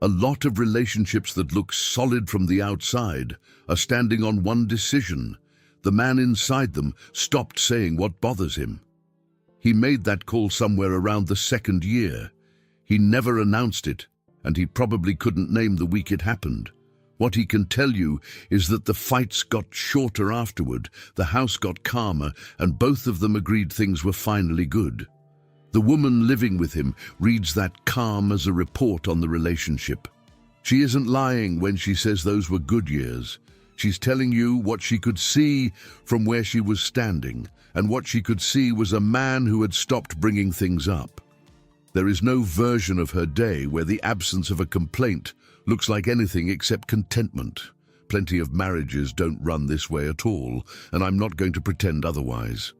A lot of relationships that look solid from the outside are standing on one decision. The man inside them stopped saying what bothers him. He made that call somewhere around the second year. He never announced it, and he probably couldn't name the week it happened. What he can tell you is that the fights got shorter afterward, the house got calmer, and both of them agreed things were finally good. The woman living with him reads that calm as a report on the relationship. She isn't lying when she says those were good years. She's telling you what she could see from where she was standing, and what she could see was a man who had stopped bringing things up. There is no version of her day where the absence of a complaint looks like anything except contentment. Plenty of marriages don't run this way at all, and I'm not going to pretend otherwise.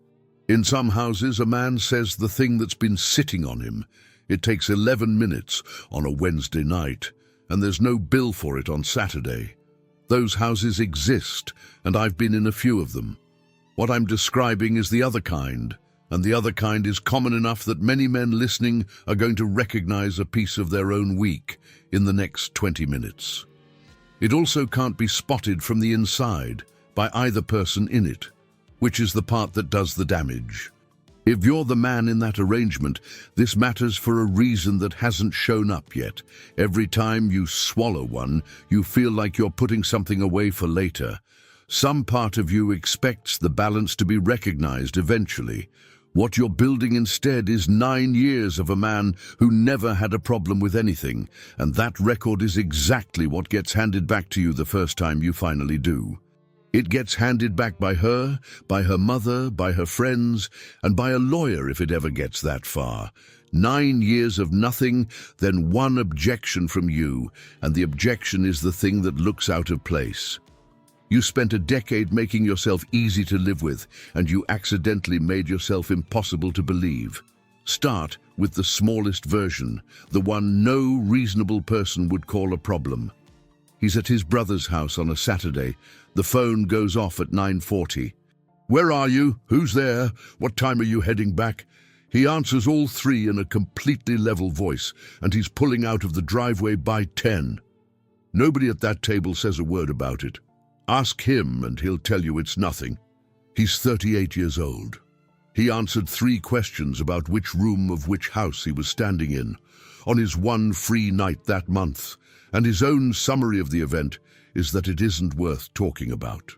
In some houses, a man says the thing that's been sitting on him. It takes 11 minutes on a Wednesday night, and there's no bill for it on Saturday. Those houses exist, and I've been in a few of them. What I'm describing is the other kind, and the other kind is common enough that many men listening are going to recognize a piece of their own week in the next 20 minutes. It also can't be spotted from the inside by either person in it, which is the part that does the damage. If you're the man in that arrangement, this matters for a reason that hasn't shown up yet. Every time you swallow one, you feel like you're putting something away for later. Some part of you expects the balance to be recognized eventually. What you're building instead is 9 years of a man who never had a problem with anything, and that record is exactly what gets handed back to you the first time you finally do. It gets handed back by her mother, by her friends, and by a lawyer if it ever gets that far. 9 years of nothing, then one objection from you, and the objection is the thing that looks out of place. You spent a decade making yourself easy to live with, and you accidentally made yourself impossible to believe. Start with the smallest version, the one no reasonable person would call a problem. He's at his brother's house on a Saturday. The phone goes off at 9:40. "Where are you? Who's there? What time are you heading back?" He answers all three in a completely level voice, and he's pulling out of the driveway by 10. Nobody at that table says a word about it. Ask him and he'll tell you it's nothing. He's 38 years old. He answered 3 questions about which room of which house he was standing in on his one free night that month, and his own summary of the event is that it isn't worth talking about.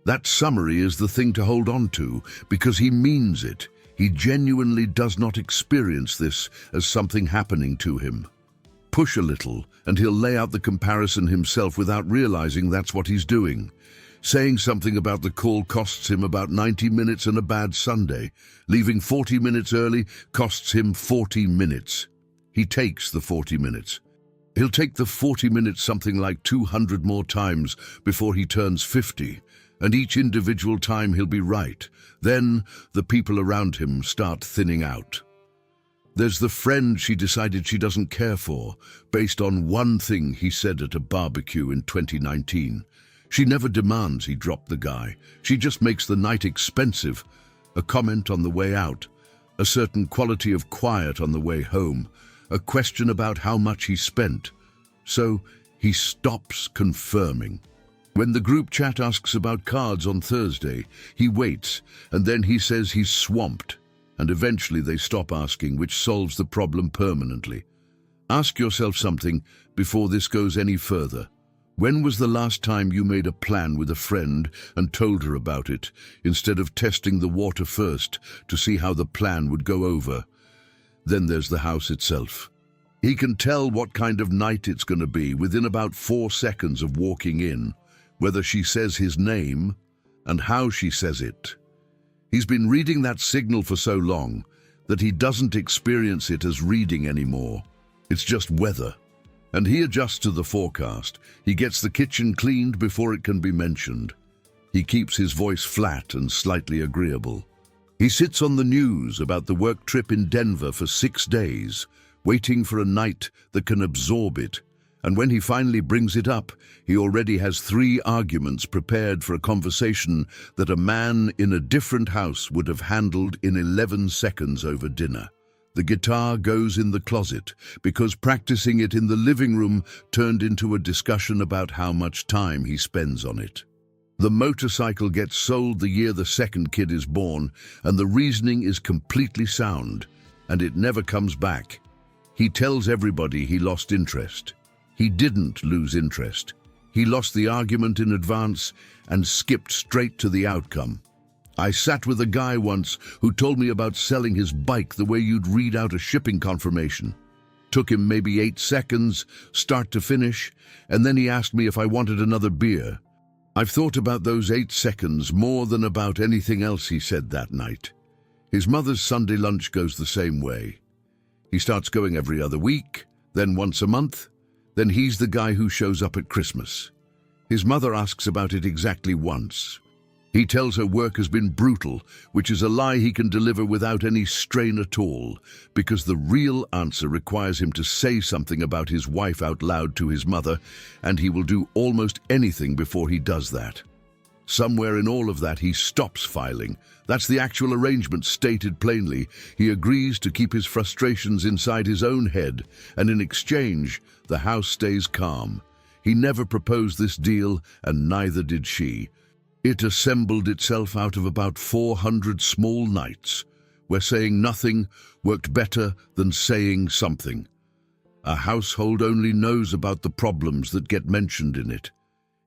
That summary is the thing to hold on to because he means it. He genuinely does not experience this as something happening to him. Push a little and he'll lay out the comparison himself without realizing that's what he's doing. Saying something about the call costs him about 90 minutes and a bad Sunday. Leaving 40 minutes early costs him 40 minutes. He takes the 40 minutes. He'll take the 40 minutes something like 200 more times before he turns 50, and each individual time he'll be right. Then the people around him start thinning out. There's the friend she decided she doesn't care for, based on one thing he said at a barbecue in 2019. She never demands he drop the guy. She just makes the night expensive. A comment on the way out, a certain quality of quiet on the way home, a question about how much he spent. So he stops confirming. When the group chat asks about cards on Thursday, he waits, and then he says he's swamped. And eventually they stop asking, which solves the problem permanently. Ask yourself something before this goes any further. When was the last time you made a plan with a friend and told her about it, instead of testing the water first to see how the plan would go over? Then there's the house itself. He can tell what kind of night it's going to be within about 4 seconds of walking in, whether she says his name and how she says it. He's been reading that signal for so long that he doesn't experience it as reading anymore. It's just weather. And he adjusts to the forecast. He gets the kitchen cleaned before it can be mentioned. He keeps his voice flat and slightly agreeable. He sits on the news about the work trip in Denver for 6 days, waiting for a night that can absorb it. And when he finally brings it up, he already has 3 arguments prepared for a conversation that a man in a different house would have handled in 11 seconds over dinner. The guitar goes in the closet because practicing it in the living room turned into a discussion about how much time he spends on it. The motorcycle gets sold the year the second kid is born, and the reasoning is completely sound, and it never comes back. He tells everybody he lost interest. He didn't lose interest. He lost the argument in advance and skipped straight to the outcome. I sat with a guy once who told me about selling his bike the way you'd read out a shipping confirmation. Took him maybe 8 seconds, start to finish, and then he asked me if I wanted another beer. I've thought about those 8 seconds more than about anything else he said that night. His mother's Sunday lunch goes the same way. He starts going every other week, then once a month, then he's the guy who shows up at Christmas. His mother asks about it exactly once. He tells her work has been brutal, which is a lie he can deliver without any strain at all, because the real answer requires him to say something about his wife out loud to his mother, and he will do almost anything before he does that. Somewhere in all of that he stops filing. That's the actual arrangement stated plainly. He agrees to keep his frustrations inside his own head, and in exchange, the house stays calm. He never proposed this deal, and neither did she. It assembled itself out of about 400 small nights, where saying nothing worked better than saying something. A household only knows about the problems that get mentioned in it.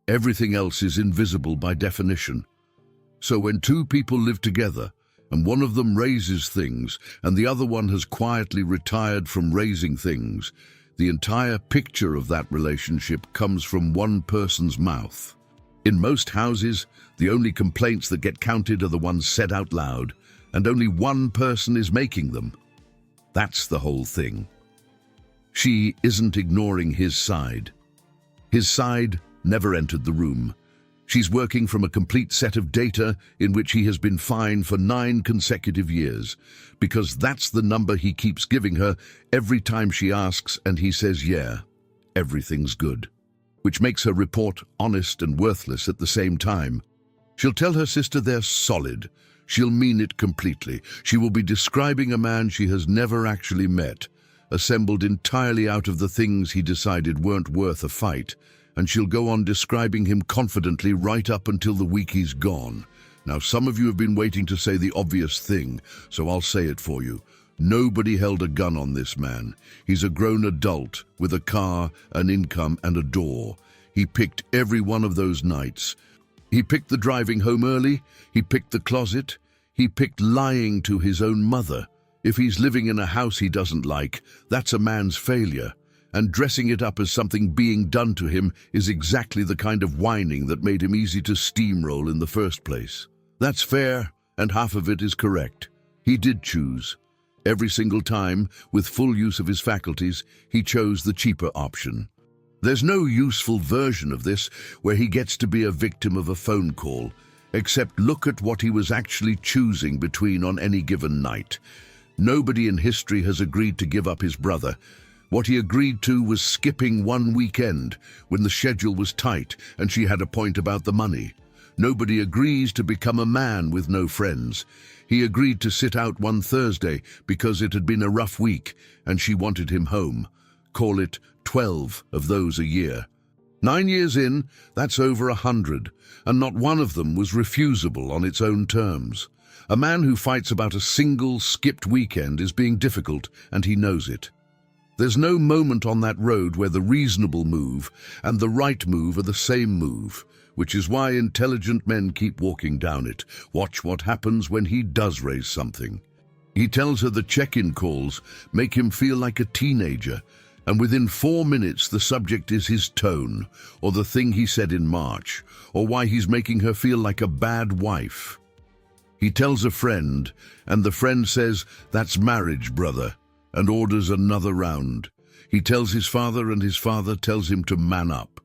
Everything else is invisible by definition. So when two people live together, and one of them raises things, and the other one has quietly retired from raising things, the entire picture of that relationship comes from one person's mouth. In most houses, the only complaints that get counted are the ones said out loud, and only one person is making them. That's the whole thing. She isn't ignoring his side. His side never entered the room. She's working from a complete set of data in which he has been fine for 9 consecutive years, because that's the number he keeps giving her every time she asks, and he says, yeah, everything's good, which makes her report honest and worthless at the same time. She'll tell her sister they're solid. She'll mean it completely. She will be describing a man she has never actually met, assembled entirely out of the things he decided weren't worth a fight, and she'll go on describing him confidently right up until the week he's gone. Now, some of you have been waiting to say the obvious thing, so I'll say it for you. Nobody held a gun on this man. He's a grown adult with a car, an income, and a door. He picked every one of those nights. He picked the driving home early, he picked the closet, he picked lying to his own mother. If he's living in a house he doesn't like, that's a man's failure. And dressing it up as something being done to him is exactly the kind of whining that made him easy to steamroll in the first place. That's fair, and half of it is correct. He did choose. Every single time, with full use of his faculties, he chose the cheaper option. There's no useful version of this where he gets to be a victim of a phone call, except look at what he was actually choosing between on any given night. Nobody in history has agreed to give up his brother. What he agreed to was skipping one weekend when the schedule was tight and she had a point about the money. Nobody agrees to become a man with no friends. He agreed to sit out one Thursday because it had been a rough week and she wanted him home. Call it 12 of those a year. 9 years in, that's over 100, and not one of them was refusable on its own terms. A man who fights about a single skipped weekend is being difficult, and he knows it. There's no moment on that road where the reasonable move and the right move are the same move, which is why intelligent men keep walking down it. Watch what happens when he does raise something. He tells her the check-in calls make him feel like a teenager, and within 4 minutes the subject is his tone, or the thing he said in March, or why he's making her feel like a bad wife. He tells a friend, and the friend says, "That's marriage, brother," and orders another round. He tells his father, and his father tells him to man up.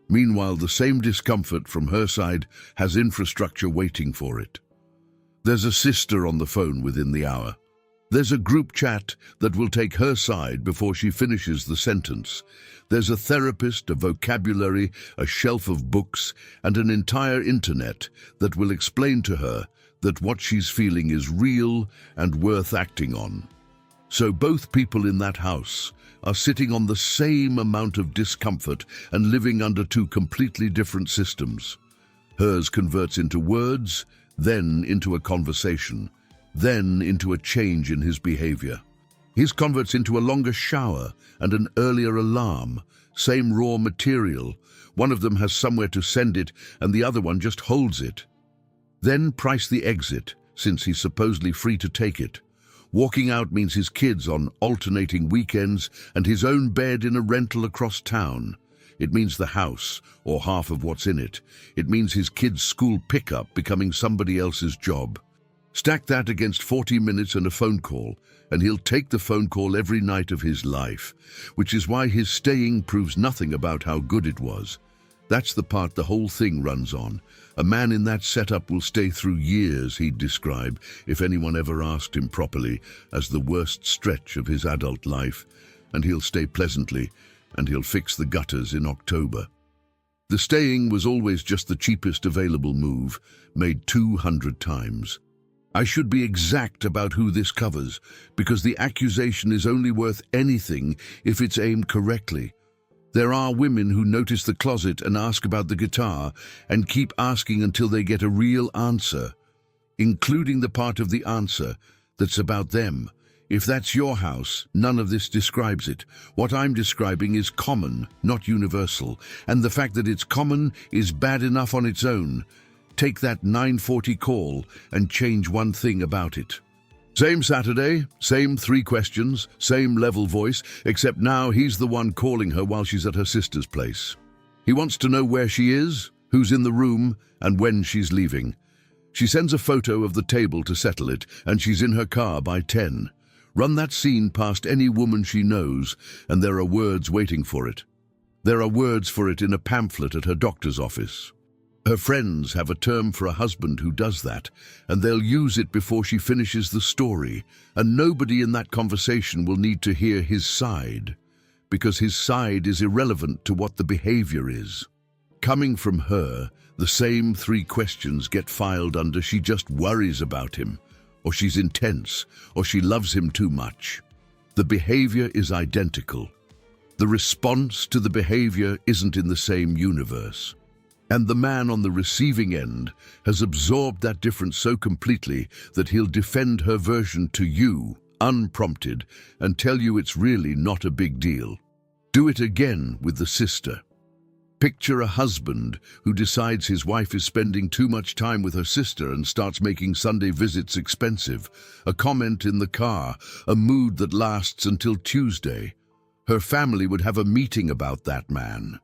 Meanwhile, the same discomfort from her side has infrastructure waiting for it. There's a sister on the phone within the hour. There's a group chat that will take her side before she finishes the sentence. There's a therapist, a vocabulary, a shelf of books, and an entire internet that will explain to her that what she's feeling is real and worth acting on. So both people in that house are sitting on the same amount of discomfort and living under two completely different systems. Hers converts into words, then into a conversation, then into a change in his behavior. His converts into a longer shower and an earlier alarm, same raw material. One of them has somewhere to send it and the other one just holds it. Then price the exit, since he's supposedly free to take it. Walking out means his kids on alternating weekends and his own bed in a rental across town. It means the house, or half of what's in it. It means his kids' school pickup becoming somebody else's job. Stack that against 40 minutes and a phone call, and he'll take the phone call every night of his life, which is why his staying proves nothing about how good it was. That's the part the whole thing runs on. A man in that setup will stay through years, he'd describe, if anyone ever asked him properly, as the worst stretch of his adult life, and he'll stay pleasantly, and he'll fix the gutters in October. The staying was always just the cheapest available move, made 200 times. I should be exact about who this covers, because the accusation is only worth anything if it's aimed correctly. There are women who notice the closet and ask about the guitar and keep asking until they get a real answer, including the part of the answer that's about them. If that's your house, none of this describes it. What I'm describing is common, not universal, and the fact that it's common is bad enough on its own. Take that 9:40 call and change one thing about it. Same Saturday, same 3 questions, same level voice, except now he's the one calling her while she's at her sister's place. He wants to know where she is, who's in the room, and when she's leaving. She sends a photo of the table to settle it, and she's in her car by 10. Run that scene past any woman she knows, and there are words waiting for it. There are words for it in a pamphlet at her doctor's office. Her friends have a term for a husband who does that, and they'll use it before she finishes the story, and nobody in that conversation will need to hear his side, because his side is irrelevant to what the behavior is. Coming from her, the same 3 questions get filed under she just worries about him, or she's intense, or she loves him too much. The behavior is identical. The response to the behavior isn't in the same universe. And the man on the receiving end has absorbed that difference so completely that he'll defend her version to you, unprompted, and tell you it's really not a big deal. Do it again with the sister. Picture a husband who decides his wife is spending too much time with her sister and starts making Sunday visits expensive, a comment in the car, a mood that lasts until Tuesday. Her family would have a meeting about that man.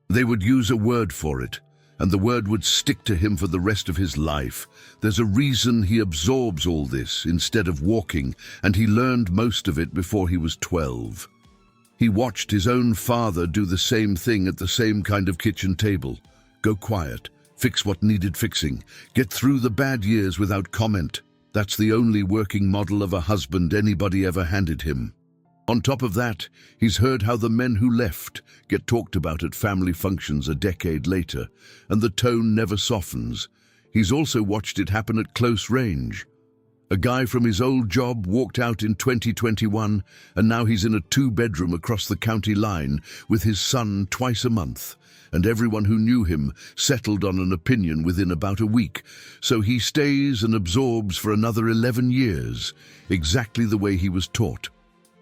They would use a word for it, and the word would stick to him for the rest of his life. There's a reason he absorbs all this instead of walking, and he learned most of it before he was 12. He watched his own father do the same thing at the same kind of kitchen table. Go quiet, fix what needed fixing, get through the bad years without comment. That's the only working model of a husband anybody ever handed him. On top of that, he's heard how the men who left get talked about at family functions a decade later, and the tone never softens. He's also watched it happen at close range. A guy from his old job walked out in 2021, and now he's in a 2-bedroom across the county line with his son twice a month, and everyone who knew him settled on an opinion within about a week, so he stays and absorbs for another 11 years, exactly the way he was taught.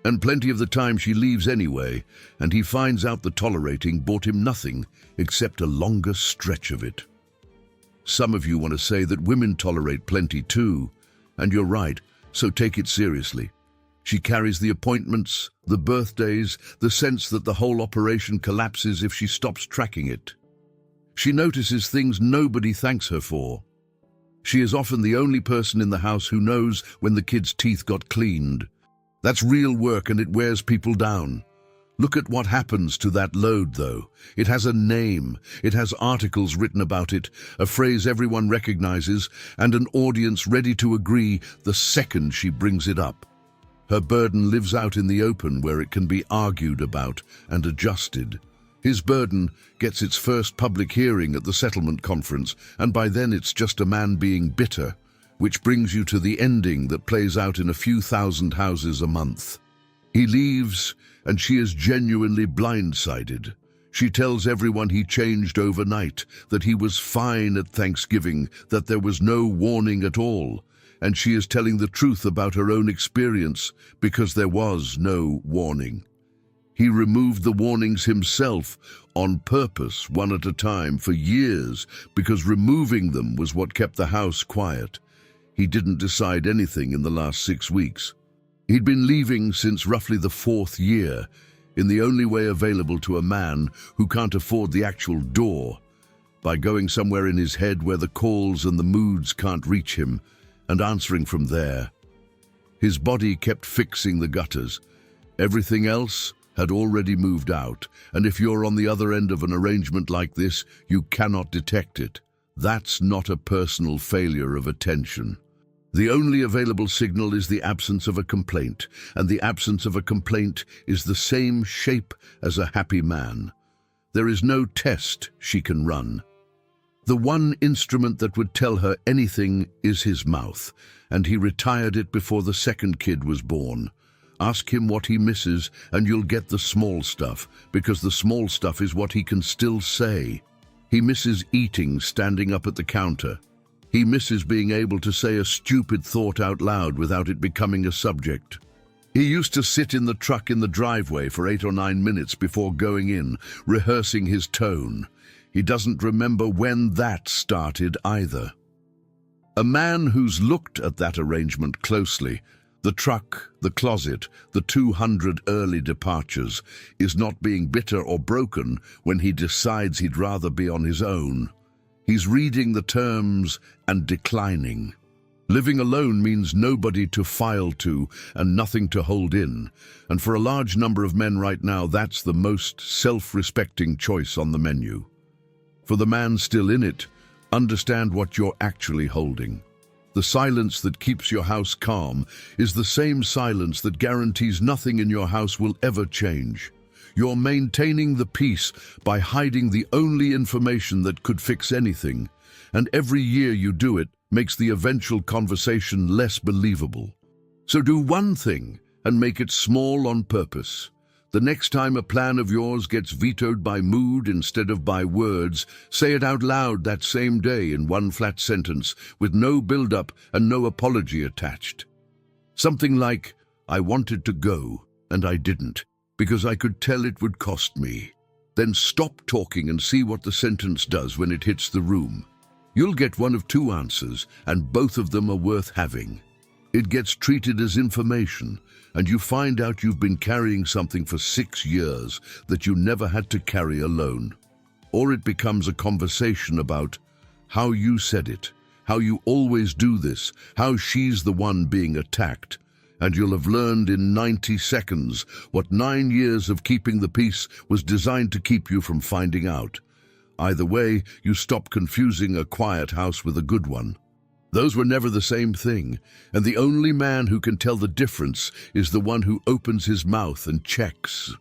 And plenty of the time she leaves anyway, and he finds out the tolerating bought him nothing except a longer stretch of it. Some of you want to say that women tolerate plenty too, and you're right, so take it seriously. She carries the appointments, the birthdays, the sense that the whole operation collapses if she stops tracking it. She notices things nobody thanks her for. She is often the only person in the house who knows when the kids' teeth got cleaned. That's real work and it wears people down. Look at what happens to that load, though. It has a name, it has articles written about it, a phrase everyone recognizes, and an audience ready to agree the second she brings it up. Her burden lives out in the open where it can be argued about and adjusted. His burden gets its first public hearing at the settlement conference, and by then it's just a man being bitter, Which brings you to the ending that plays out in a few thousand houses a month. He leaves, and she is genuinely blindsided. She tells everyone he changed overnight, that he was fine at Thanksgiving, that there was no warning at all, and she is telling the truth about her own experience because there was no warning. He removed the warnings himself on purpose, one at a time, for years, because removing them was what kept the house quiet. He didn't decide anything in the last 6 weeks. He'd been leaving since roughly the 4th year, in the only way available to a man who can't afford the actual door, by going somewhere in his head where the calls and the moods can't reach him, and answering from there. His body kept fixing the gutters. Everything else had already moved out, and if you're on the other end of an arrangement like this, you cannot detect it. That's not a personal failure of attention. The only available signal is the absence of a complaint, and the absence of a complaint is the same shape as a happy man. There is no test she can run. The one instrument that would tell her anything is his mouth, and he retired it before the second kid was born. Ask him what he misses, and you'll get the small stuff, because the small stuff is what he can still say. He misses eating standing up at the counter. He misses being able to say a stupid thought out loud without it becoming a subject. He used to sit in the truck in the driveway for 8 or 9 minutes before going in, rehearsing his tone. He doesn't remember when that started either. A man who's looked at that arrangement closely, the truck, the closet, the 200 early departures, is not being bitter or broken when he decides he'd rather be on his own. He's reading the terms and declining. Living alone means nobody to file to and nothing to hold in, and for a large number of men right now, that's the most self-respecting choice on the menu. For the man still in it, understand what you're actually holding. The silence that keeps your house calm is the same silence that guarantees nothing in your house will ever change. You're maintaining the peace by hiding the only information that could fix anything, and every year you do it makes the eventual conversation less believable. So do one thing and make it small on purpose. The next time a plan of yours gets vetoed by mood instead of by words, say it out loud that same day in one flat sentence with no build-up and no apology attached. Something like, "I wanted to go, and I didn't, because I could tell it would cost me." Then stop talking and see what the sentence does when it hits the room. You'll get one of 2 answers, and both of them are worth having. It gets treated as information, and you find out you've been carrying something for 6 years that you never had to carry alone. Or it becomes a conversation about how you said it, how you always do this, how she's the one being attacked, and you'll have learned in 90 seconds what 9 years of keeping the peace was designed to keep you from finding out. Either way, you stop confusing a quiet house with a good one. Those were never the same thing, and the only man who can tell the difference is the one who opens his mouth and checks.